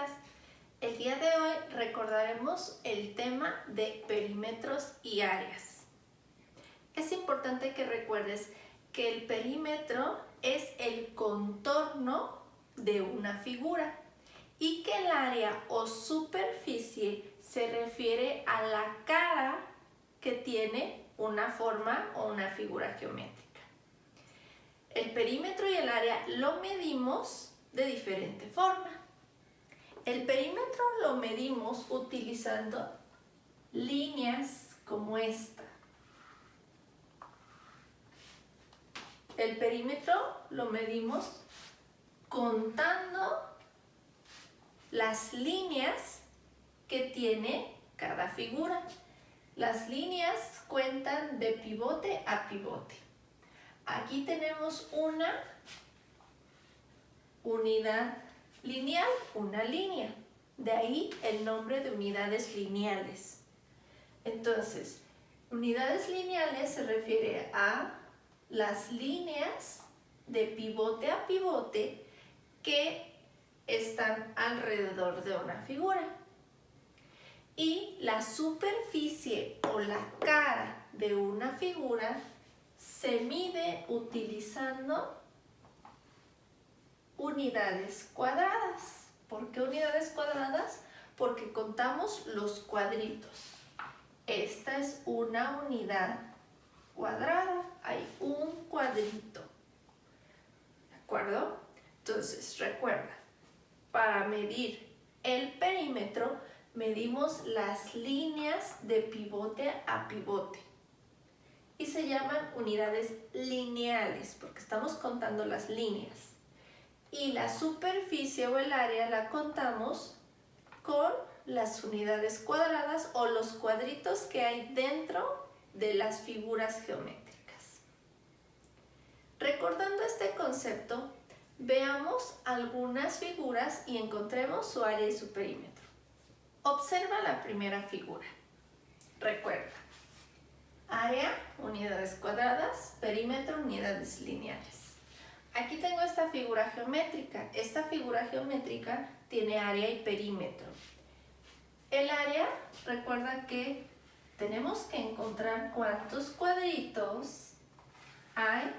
estás? El día de hoy recordaremos el tema de perímetros y áreas. Es importante que recuerdes que el perímetro es el contorno de una figura y que el área o superficie se refiere a la cara que tiene una forma o una figura geométrica. El perímetro y el área lo medimos de diferente forma. El perímetro lo medimos utilizando líneas como esta. El perímetro lo medimos contando las líneas que tiene cada figura. Las líneas cuentan de pivote a pivote. Aquí tenemos una unidad lineal, una línea. De ahí el nombre de unidades lineales. Entonces, unidades lineales se refiere a las líneas de pivote a pivote que están alrededor de una figura. Y la superficie o la cara de una figura se mide utilizando unidades cuadradas. ¿Por qué unidades cuadradas? Porque contamos los cuadritos. Esta es una unidad cuadrada. Hay un cuadrito. ¿De acuerdo? Entonces, recuerda, para medir el perímetro, medimos las líneas de pivote a pivote. Y se llaman unidades lineales, porque estamos contando las líneas. Y la superficie o el área la contamos con las unidades cuadradas o los cuadritos que hay dentro de las figuras geométricas. Recordando este concepto, veamos algunas figuras y encontremos su área y su perímetro. Observa la primera figura. Recuerda, área, unidades cuadradas, perímetro, unidades lineales. Aquí tengo esta figura geométrica. Esta figura geométrica tiene área y perímetro. El área, recuerda que tenemos que encontrar cuántos cuadritos hay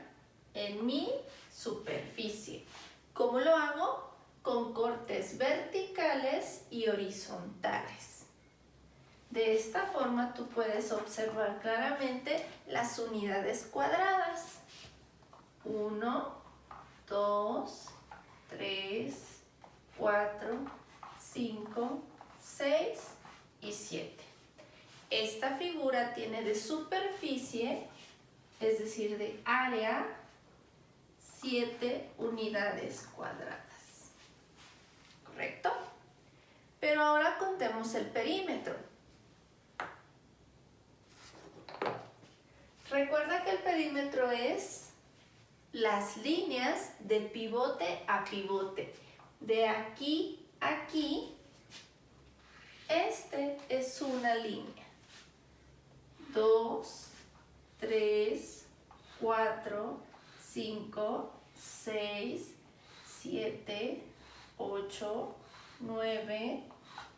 en mi superficie. ¿Cómo lo hago? Con cortes verticales y horizontales. De esta forma tú puedes observar claramente las unidades cuadradas. 1, 2, 3, 4, 5, 6 y 7. Esta figura tiene de superficie, es decir, de área, 7 unidades cuadradas. ¿Correcto? Pero ahora contemos el perímetro. Recuerda que el perímetro es las líneas de pivote a pivote. De aquí a aquí, este es una línea. 2, 3, 4, 5, 6, 7, 8, 9,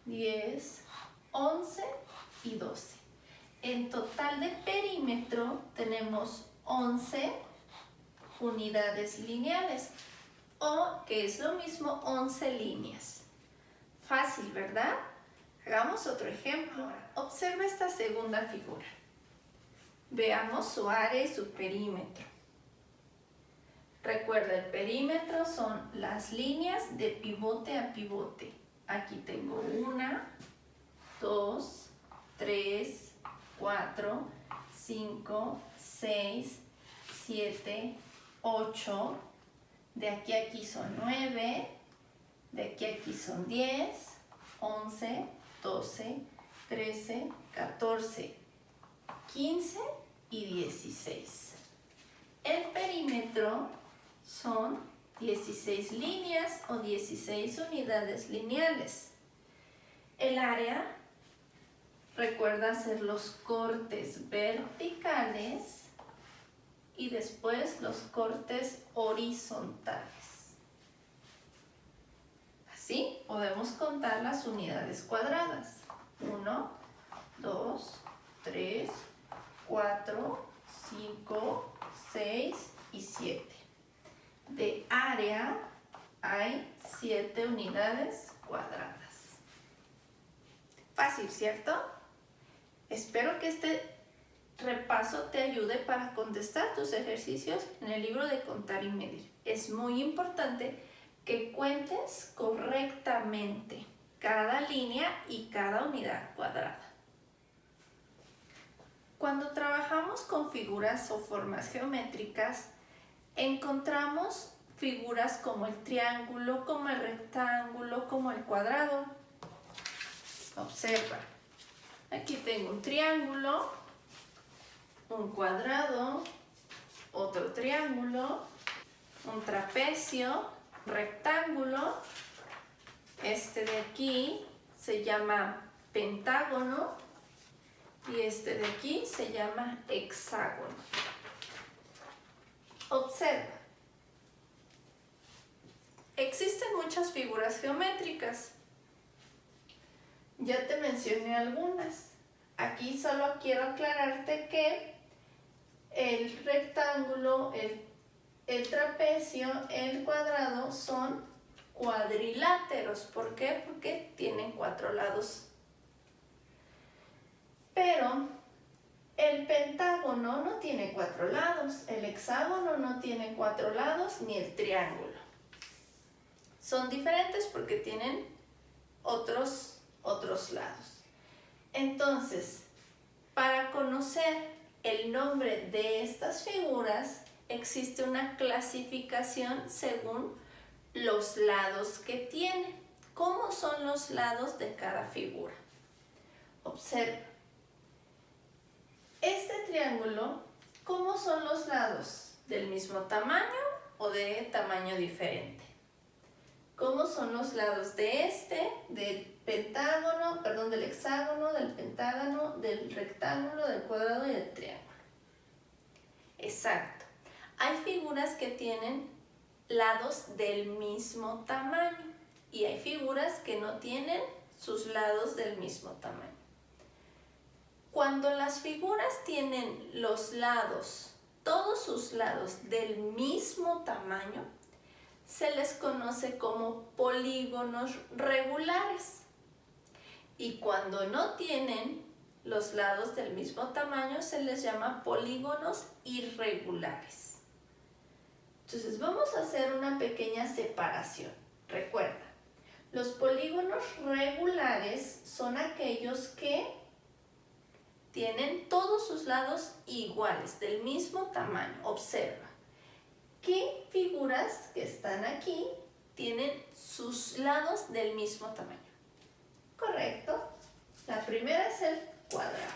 10, 11 y 12. En total de perímetro tenemos 11 unidades lineales, o que es lo mismo 11 líneas. Fácil, ¿verdad? Hagamos otro ejemplo. Observa esta segunda figura. Veamos su área y su perímetro. Recuerda, el perímetro son las líneas de pivote a pivote. Aquí tengo 1, 2, 3, 4, 5, 6, 7, 8, de aquí a aquí son 9, de aquí a aquí son 10, 11, 12, 13, 14, 15 y 16. El perímetro son 16 líneas o 16 unidades lineales. El área, recuerda hacer los cortes verticales y después los cortes horizontales. ¿Sí? Podemos contar las unidades cuadradas. 1, 2, 3, 4, 5, 6 y 7. De área hay 7 unidades cuadradas. Fácil, ¿cierto? Espero que este repaso te ayude para contestar tus ejercicios en el libro de Contar y Medir. Es muy importante que cuentes correctamente cada línea y cada unidad cuadrada. Cuando trabajamos con figuras o formas geométricas, encontramos figuras como el triángulo, como el rectángulo, como el cuadrado. Observa, aquí tengo un triángulo, un cuadrado, otro triángulo, un trapecio, un rectángulo. Este de aquí se llama pentágono y este de aquí se llama hexágono. Observa. Existen muchas figuras geométricas. Ya te mencioné algunas. Aquí solo quiero aclararte que el rectángulo, el trapecio, el cuadrado son cuadriláteros. ¿Por qué? Porque tienen 4 lados. Pero el pentágono no tiene 4 lados, el hexágono no tiene 4 lados, ni el triángulo. Son diferentes porque tienen otros lados. Entonces, para conocer el nombre de estas figuras, existe una clasificación según los lados que tienen. ¿Cómo son los lados de cada figura? Observa. Este triángulo, ¿cómo son los lados? ¿Del mismo tamaño o de tamaño diferente? ¿Cómo son los lados de del pentágono, perdón, del hexágono, del pentágono, del rectángulo, del cuadrado y del triángulo? Exacto. Hay figuras que tienen lados del mismo tamaño y hay figuras que no tienen sus lados del mismo tamaño. Cuando las figuras tienen los lados, todos sus lados del mismo tamaño, se les conoce como polígonos regulares. Y cuando no tienen los lados del mismo tamaño, se les llama polígonos irregulares. Entonces vamos a hacer una pequeña separación. Recuerda, los polígonos regulares son aquellos que tienen todos sus lados iguales, del mismo tamaño. Observa. ¿Qué figuras que están aquí tienen sus lados del mismo tamaño? Correcto. La primera es el cuadrado.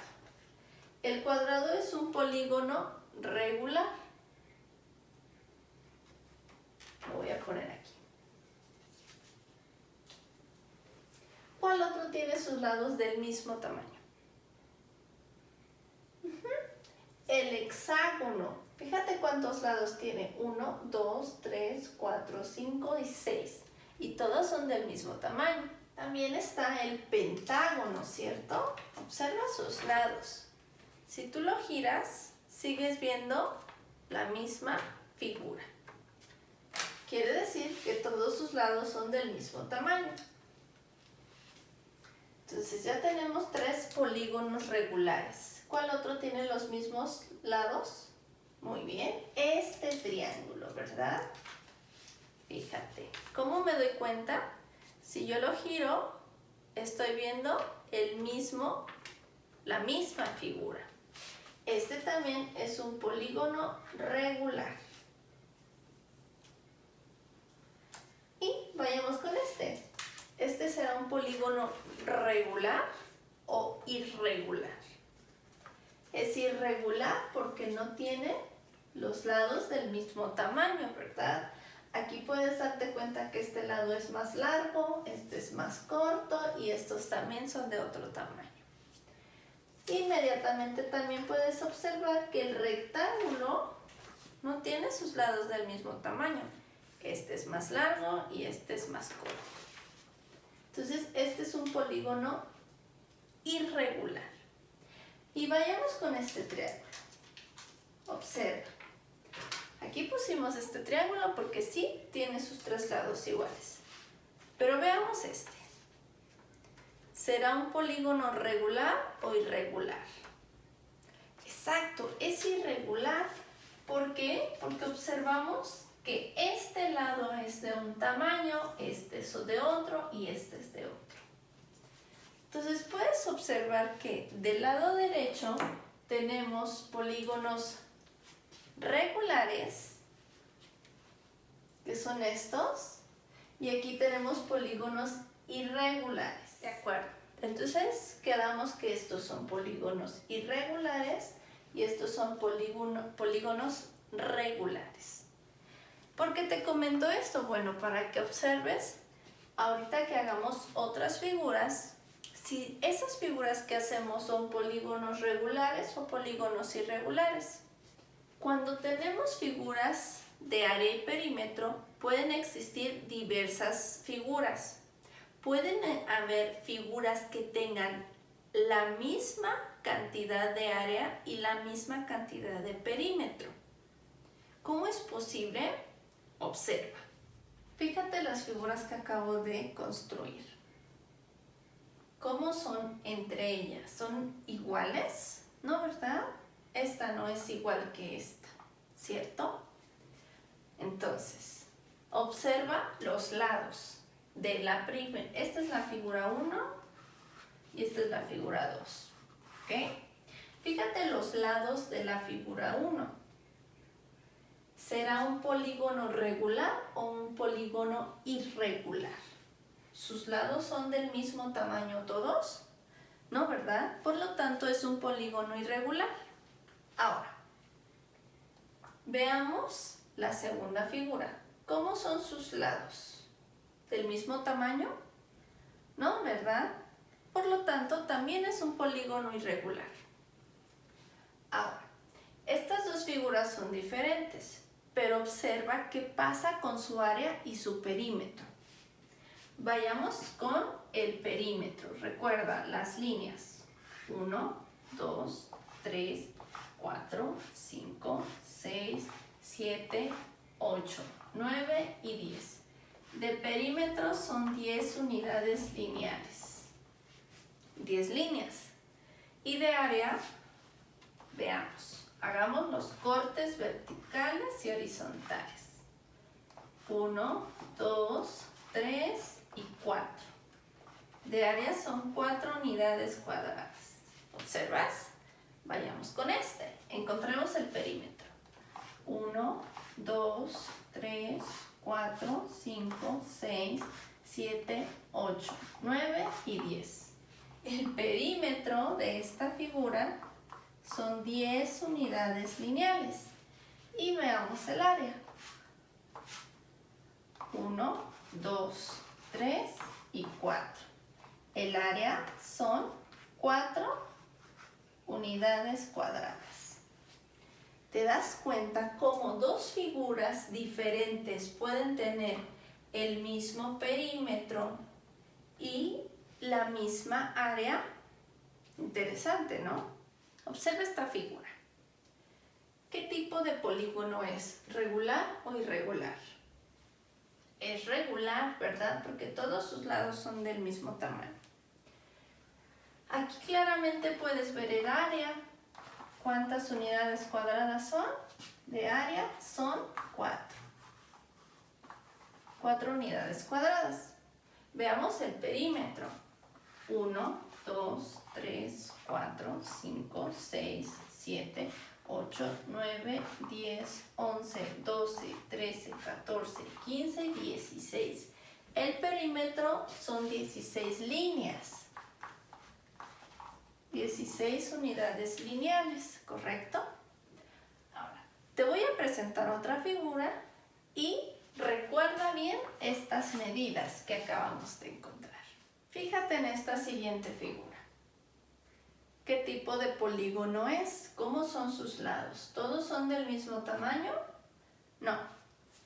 El cuadrado es un polígono regular. Lo voy a poner aquí. ¿Cuál otro tiene sus lados del mismo tamaño? El hexágono. Fíjate cuántos lados tiene. 1, 2, 3, 4, 5 y 6. Y todos son del mismo tamaño. También está el pentágono, ¿cierto? Observa sus lados. Si tú lo giras, sigues viendo la misma figura. Quiere decir que todos sus lados son del mismo tamaño. Entonces ya tenemos 3 polígonos regulares. ¿Cuál otro tiene los mismos lados? Muy bien, este triángulo, ¿verdad? Fíjate, ¿cómo me doy cuenta? Si yo lo giro, estoy viendo la misma figura. Este también es un polígono regular. Y vayamos con este. Este será un polígono regular o irregular. Es irregular porque no tiene los lados del mismo tamaño, ¿verdad? Aquí puedes darte cuenta que este lado es más largo, este es más corto y estos también son de otro tamaño. Inmediatamente también puedes observar que el rectángulo no tiene sus lados del mismo tamaño. Este es más largo y este es más corto. Entonces, este es un polígono irregular. Y vayamos con este triángulo. Observa. Aquí pusimos este triángulo porque sí tiene sus tres lados iguales. Pero veamos este. ¿Será un polígono regular o irregular? Exacto, es irregular. ¿Por qué? Porque observamos que este lado es de un tamaño, este es de otro y este es de otro. Entonces puedes observar que del lado derecho tenemos polígonos regulares, que son estos, y aquí tenemos polígonos irregulares. De acuerdo. Entonces quedamos que estos son polígonos irregulares y estos son polígonos regulares. ¿Por qué te comento esto? Bueno, para que observes, ahorita que hagamos otras figuras, si esas figuras que hacemos son polígonos regulares o polígonos irregulares. Cuando tenemos figuras de área y perímetro, pueden existir diversas figuras. Pueden haber figuras que tengan la misma cantidad de área y la misma cantidad de perímetro. ¿Cómo es posible? Observa. Fíjate las figuras que acabo de construir. ¿Cómo son entre ellas? ¿Son iguales? ¿No, verdad? Esta no es igual que esta, ¿cierto? Entonces, observa los lados de la primera. Esta es la figura 1 y esta es la figura 2. ¿Ok? Fíjate los lados de la figura 1. ¿Será un polígono regular o un polígono irregular? ¿Sus lados son del mismo tamaño todos? No, ¿verdad? Por lo tanto, es un polígono irregular. Ahora, veamos la segunda figura. ¿Cómo son sus lados? ¿Del mismo tamaño? No, ¿verdad? Por lo tanto, también es un polígono irregular. Ahora, estas dos figuras son diferentes, pero observa qué pasa con su área y su perímetro. Vayamos con el perímetro. Recuerda las líneas. 1, 2, 3, 4, 5, 6, 7, 8, 9 y 10. De perímetro son 10 unidades lineales. 10 líneas. Y de área, veamos. Hagamos los cortes verticales y horizontales. 1, 2, 3 y 4. De área son 4 unidades cuadradas. ¿Observas? Vayamos con este. Encontremos el perímetro. 1, 2, 3, 4, 5, 6, 7, 8, 9 y 10. El perímetro de esta figura son 10 unidades lineales. Y veamos el área. 1, 2, 3 y 4. El área son 4 unidades cuadradas. ¿Te das cuenta cómo dos figuras diferentes pueden tener el mismo perímetro y la misma área? Interesante, ¿no? Observa esta figura. ¿Qué tipo de polígono es? ¿Regular o irregular? Es regular, ¿verdad? Porque todos sus lados son del mismo tamaño. Aquí claramente puedes ver el área. ¿Cuántas unidades cuadradas son? De área son 4. 4 unidades cuadradas. Veamos el perímetro. 1, 2, 3, 4, 5, 6, 7, 8, 9, 10, 11, 12, 13, 14, 15 y 16. El perímetro son 16 líneas. 16 unidades lineales, ¿correcto? Ahora, te voy a presentar otra figura y recuerda bien estas medidas que acabamos de encontrar. Fíjate en esta siguiente figura. ¿Qué tipo de polígono es? ¿Cómo son sus lados? ¿Todos son del mismo tamaño? No,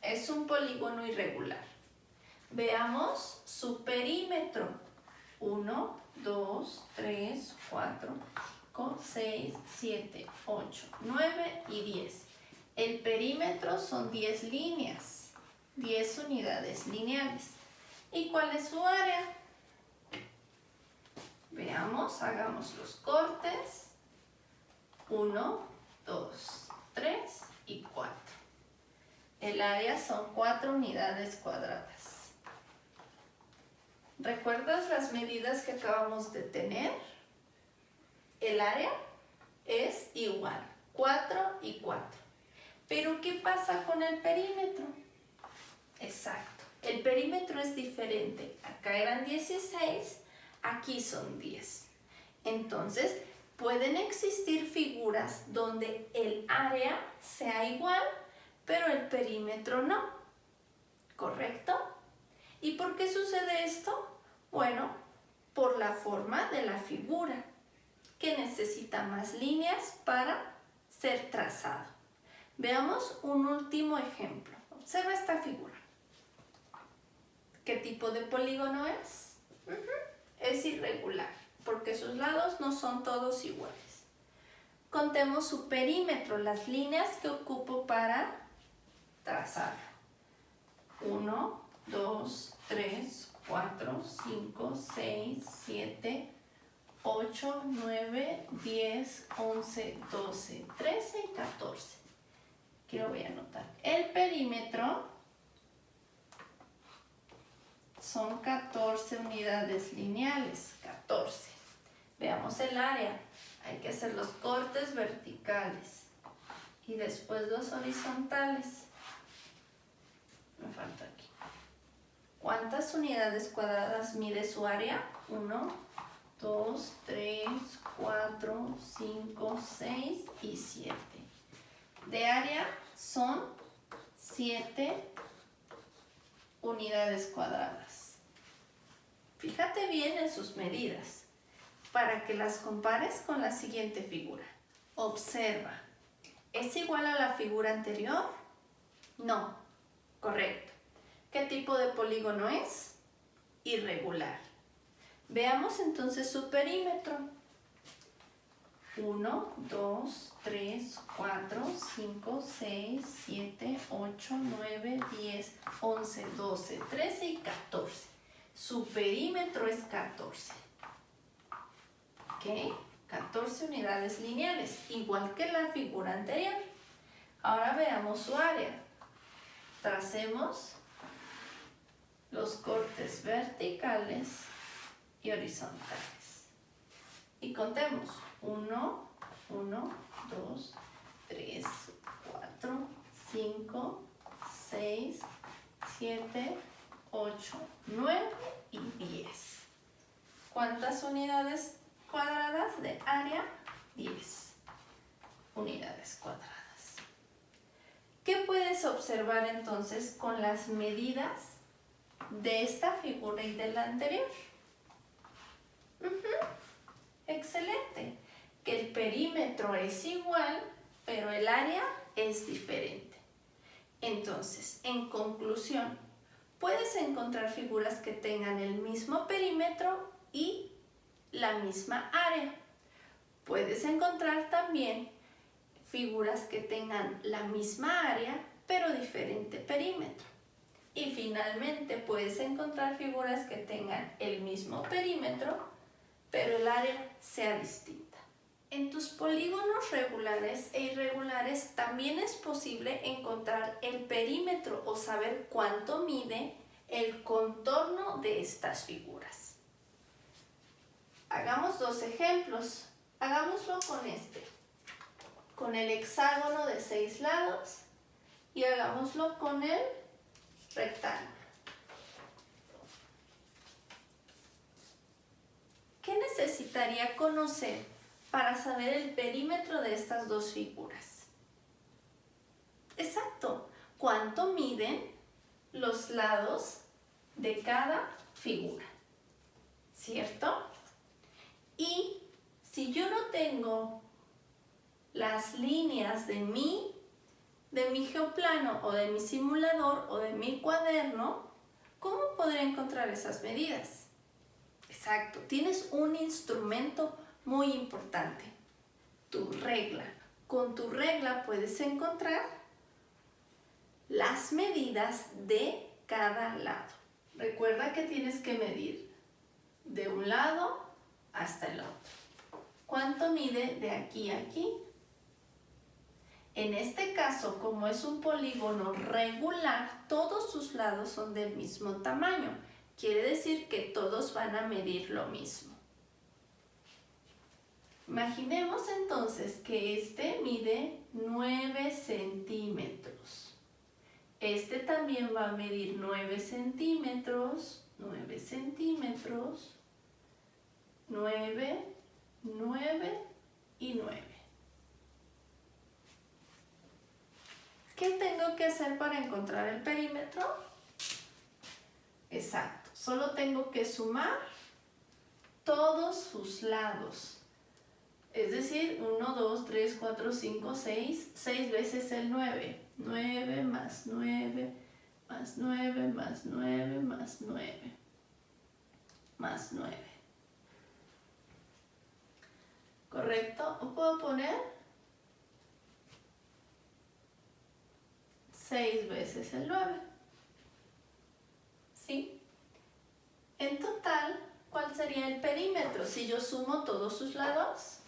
es un polígono irregular. Veamos su perímetro. 1, 2, 3, 4, 5, 6, 7, 8, 9 y 10. El perímetro son 10 líneas, 10 unidades lineales. ¿Y cuál es su área? Veamos, hagamos los cortes. 1, 2, 3 y 4. El área son 4 unidades cuadradas. ¿Recuerdas las medidas que acabamos de tener? El área es igual, 4 y 4. Pero ¿qué pasa con el perímetro? Exacto, el perímetro es diferente. Acá eran 16, aquí son 10. Entonces, pueden existir figuras donde el área sea igual, pero el perímetro no. ¿Correcto? ¿Y por qué sucede esto? Bueno, por la forma de la figura, que necesita más líneas para ser trazado. Veamos un último ejemplo. Observa esta figura. ¿Qué tipo de polígono es? Es irregular, porque sus lados no son todos iguales. Contemos su perímetro, las líneas que ocupo para trazarlo. 1, 2, 3, 4, 5, 6, 7, 8, 9, 10, 11, 12, 13 y 14. Aquí lo voy a anotar. El perímetro son 14 unidades lineales, 14. Veamos el área. Hay que hacer los cortes verticales y después los horizontales. Me falta aquí. ¿Cuántas unidades cuadradas mide su área? 1, 2, 3, 4, 5, 6 y 7. De área son 7 unidades cuadradas. Fíjate bien en sus medidas para que las compares con la siguiente figura. Observa. ¿Es igual a la figura anterior? No. Correcto. ¿Qué tipo de polígono es? Irregular. Veamos entonces su perímetro. 1, 2, 3, 4, 5, 6, 7, 8, 9, 10, 11, 12, 13 y 14. Su perímetro es 14. ¿Ok? 14 unidades lineales, igual que la figura anterior. Ahora veamos su área. Tracemos los cortes verticales y horizontales. Y contemos. 1, 1, 2, 3, 4, 5, 6, 7, 8, 9 y 10. ¿Cuántas unidades cuadradas de área? 10 unidades cuadradas. ¿Qué puedes observar entonces con las medidas de esta figura y de la anterior? Excelente. Que el perímetro es igual, pero el área es diferente. Entonces, en conclusión, puedes encontrar figuras que tengan el mismo perímetro y la misma área. Puedes encontrar también figuras que tengan la misma área, pero diferente perímetro. Y finalmente puedes encontrar figuras que tengan el mismo perímetro, pero el área sea distinta. En tus polígonos regulares e irregulares también es posible encontrar el perímetro o saber cuánto mide el contorno de estas figuras. Hagamos dos ejemplos. Hagámoslo con este, con el hexágono de 6 lados, y hagámoslo con el rectángulo. ¿Qué necesitaría conocer para saber el perímetro de estas dos figuras? Exacto, ¿cuánto miden los lados de cada figura? ¿Cierto? Y si yo no tengo las líneas de mi geoplano o de mi simulador o de mi cuaderno, ¿Cómo podría encontrar esas medidas? Exacto, tienes un instrumento muy importante, tu regla. Con tu regla puedes encontrar las medidas de cada lado. Recuerda que tienes que medir de un lado hasta el otro. ¿Cuánto mide de aquí a aquí? En este caso, como es un polígono regular, todos sus lados son del mismo tamaño. Quiere decir que todos van a medir lo mismo. Imaginemos entonces que este mide 9 centímetros. Este también va a medir 9 centímetros, 9 centímetros, 9, 9 y 9. ¿Qué tengo que hacer para encontrar el perímetro? Exacto, solo tengo que sumar todos sus lados. Es decir, 1, 2, 3, 4, 5, 6, 6 veces el 9. 9 más 9, más 9, más 9, más 9, más 9. ¿Correcto? ¿O puedo poner 6 veces el 9? ¿Sí? En total, ¿cuál sería el perímetro si yo sumo todos sus lados?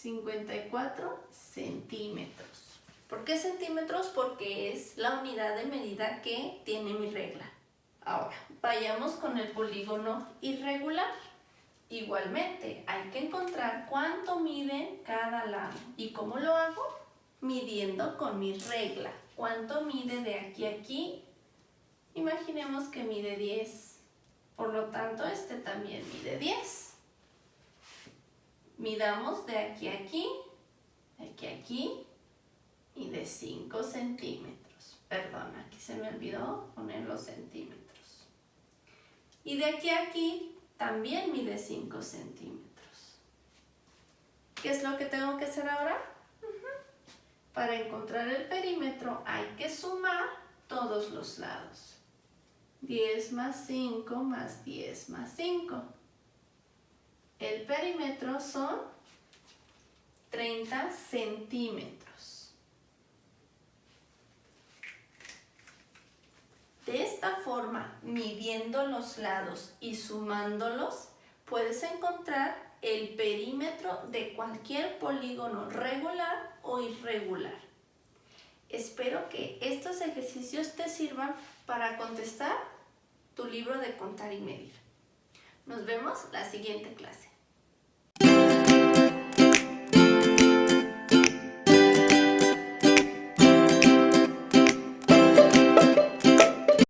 54 centímetros. ¿Por qué centímetros? Porque es la unidad de medida que tiene mi regla. Ahora, vayamos con el polígono irregular. Igualmente, hay que encontrar cuánto mide cada lado. ¿Y cómo lo hago? Midiendo con mi regla. ¿Cuánto mide de aquí a aquí? Imaginemos que mide 10. Por lo tanto, este también mide 10. Midamos de aquí a aquí, de aquí a aquí y de 5 centímetros. Perdón, aquí se me olvidó poner los centímetros. Y de aquí a aquí también mide 5 centímetros. ¿Qué es lo que tengo que hacer ahora? Para encontrar el perímetro hay que sumar todos los lados. 10 más 5 más 10 más 5. El perímetro son 30 centímetros. De esta forma, midiendo los lados y sumándolos, puedes encontrar el perímetro de cualquier polígono regular o irregular. Espero que estos ejercicios te sirvan para contestar tu libro de contar y medir. Nos vemos la siguiente clase.